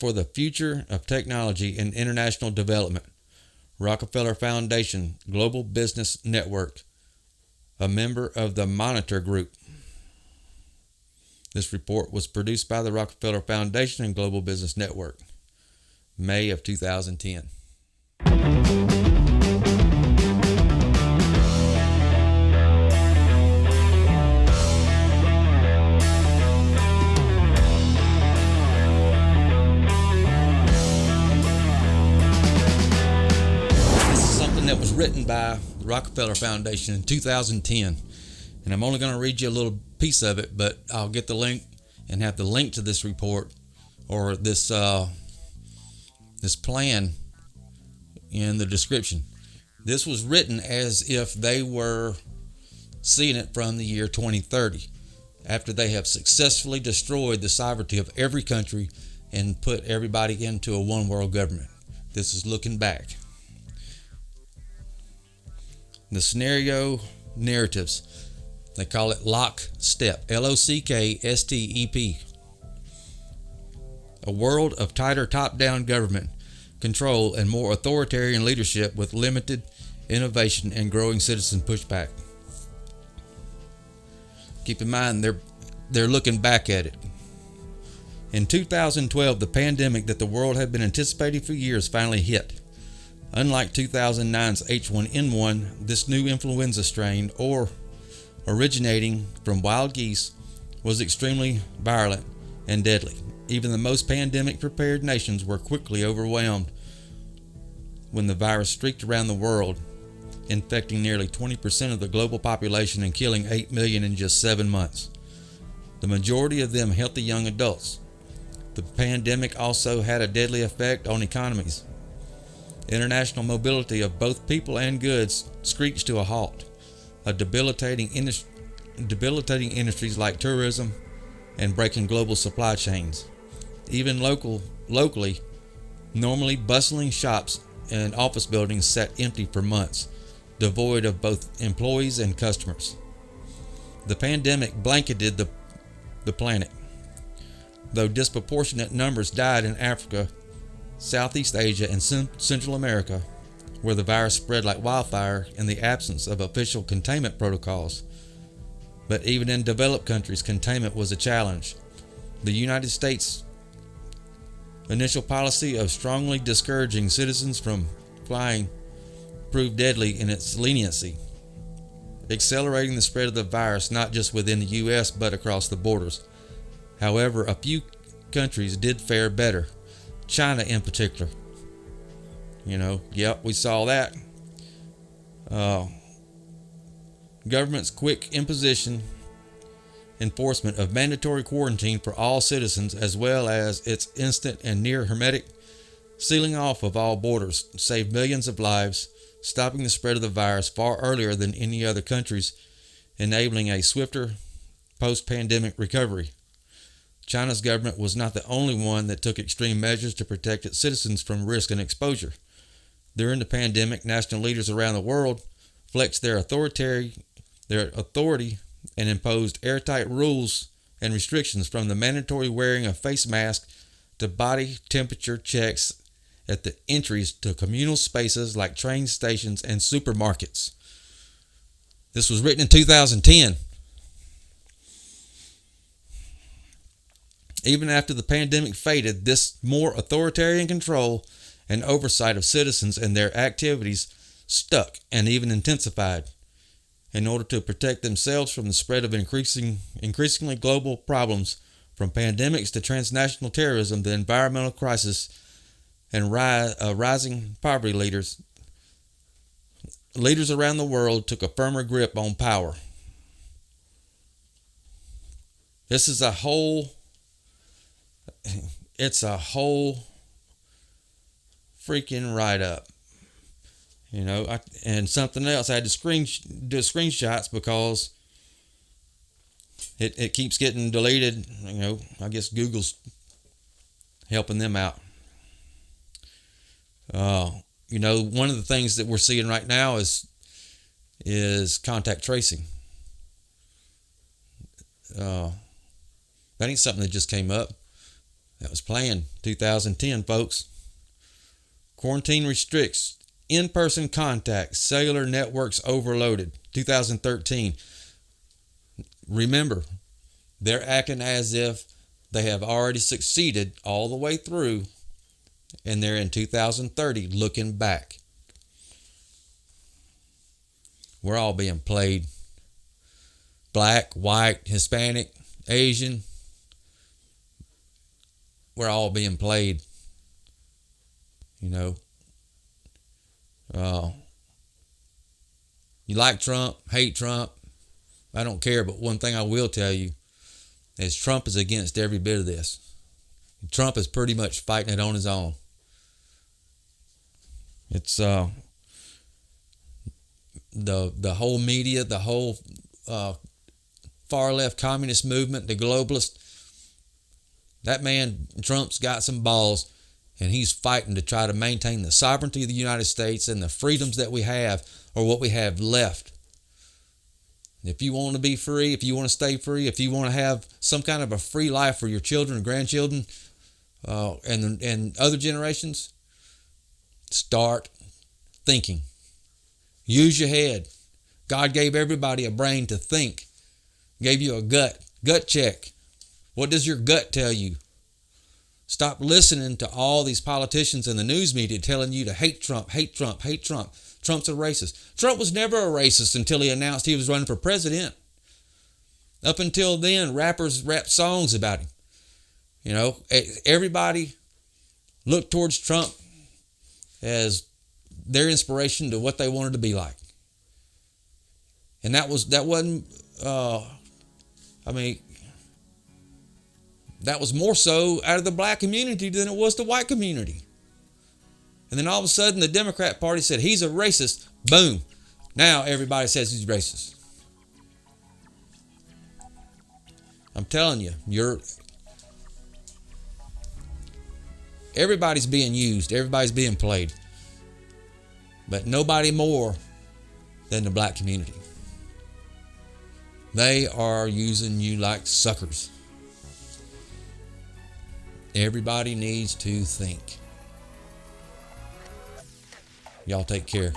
for the Future of Technology and International Development, Rockefeller Foundation Global Business Network, a member of the Monitor Group. This report was produced by the Rockefeller Foundation and Global Business Network, May of 2010. That was written by the Rockefeller Foundation in 2010, and I'm only going to read you a little piece of it, but I'll get the link and have the link to this report or this plan in the description. This was written as if they were seeing it from the year 2030, after they have successfully destroyed the sovereignty of every country and put everybody into a one world government. This is looking back. The scenario narratives, they call it lockstep, LOCKSTEP. A world of tighter top-down government control and more authoritarian leadership with limited innovation and growing citizen pushback. Keep in mind, they're looking back at it. In 2012, the pandemic that the world had been anticipating for years finally hit. Unlike 2009's H1N1, this new influenza strain, or originating from wild geese, was extremely virulent and deadly. Even the most pandemic-prepared nations were quickly overwhelmed when the virus streaked around the world, infecting nearly 20% of the global population and killing 8 million in just 7 months. The majority of them healthy young adults. The pandemic also had a deadly effect on economies. International mobility of both people and goods screeched to a halt, debilitating industries like tourism and breaking global supply chains. Even locally, normally bustling shops and office buildings sat empty for months, devoid of both employees and customers. The pandemic blanketed the planet. Though disproportionate numbers died in Africa, Southeast Asia, and Central America, where the virus spread like wildfire in the absence of official containment protocols. But even in developed countries, containment was a challenge. The United States' initial policy of strongly discouraging citizens from flying proved deadly in its leniency, accelerating the spread of the virus not just within the U.S. but across the borders. However, a few countries did fare better. China in particular. We saw that. Government's quick enforcement of mandatory quarantine for all citizens, as well as its instant and near hermetic sealing off of all borders, saved millions of lives, stopping the spread of the virus far earlier than any other countries, enabling a swifter post-pandemic recovery. China's government was not the only one that took extreme measures to protect its citizens from risk and exposure. During the pandemic, national leaders around the world flexed their authority and imposed airtight rules and restrictions, from the mandatory wearing of face masks to body temperature checks at the entries to communal spaces like train stations and supermarkets. This was written in 2010. Even after the pandemic faded, this more authoritarian control and oversight of citizens and their activities stuck and even intensified. In order to protect themselves from the spread of increasingly global problems, from pandemics to transnational terrorism, the environmental crisis, and rising poverty, leaders around the world took a firmer grip on power. It's a whole freaking write-up. And something else, I had to do screenshots because it keeps getting deleted. I guess Google's helping them out. One of the things that we're seeing right now is contact tracing. That ain't something that just came up. That was planned. 2010, folks. Quarantine restricts in-person contact. Cellular networks overloaded. 2013. Remember, they're acting as if they have already succeeded all the way through, and they're in 2030 looking back. We're all being played. Black, white, Hispanic, Asian. We're all being played. You know. You like Trump, hate Trump. I don't care, but one thing I will tell you is Trump is against every bit of this. Trump is pretty much fighting it on his own. It's the whole media, the whole far left communist movement, the globalists. That man Trump's got some balls, and he's fighting to try to maintain the sovereignty of the United States and the freedoms that we have, or what we have left. If you want to be free, if you want to stay free, if you want to have some kind of a free life for your children and grandchildren, and other generations, start thinking. Use your head. God gave everybody a brain to think. Gave you a gut check. What does your gut tell you? Stop listening to all these politicians and the news media telling you to hate Trump, hate Trump, hate Trump. Trump's a racist. Trump was never a racist until he announced he was running for president. Up until then, rappers rapped songs about him. You know, everybody looked towards Trump as their inspiration to what they wanted to be like. And that wasn't that was more so out of the black community than it was the white community. And then all of a sudden the Democrat Party said he's a racist. Boom. Now everybody says he's racist. I'm telling you, everybody's being used. Everybody's being played. But nobody more than the black community. They are using you like suckers. Everybody needs to think. Y'all take care.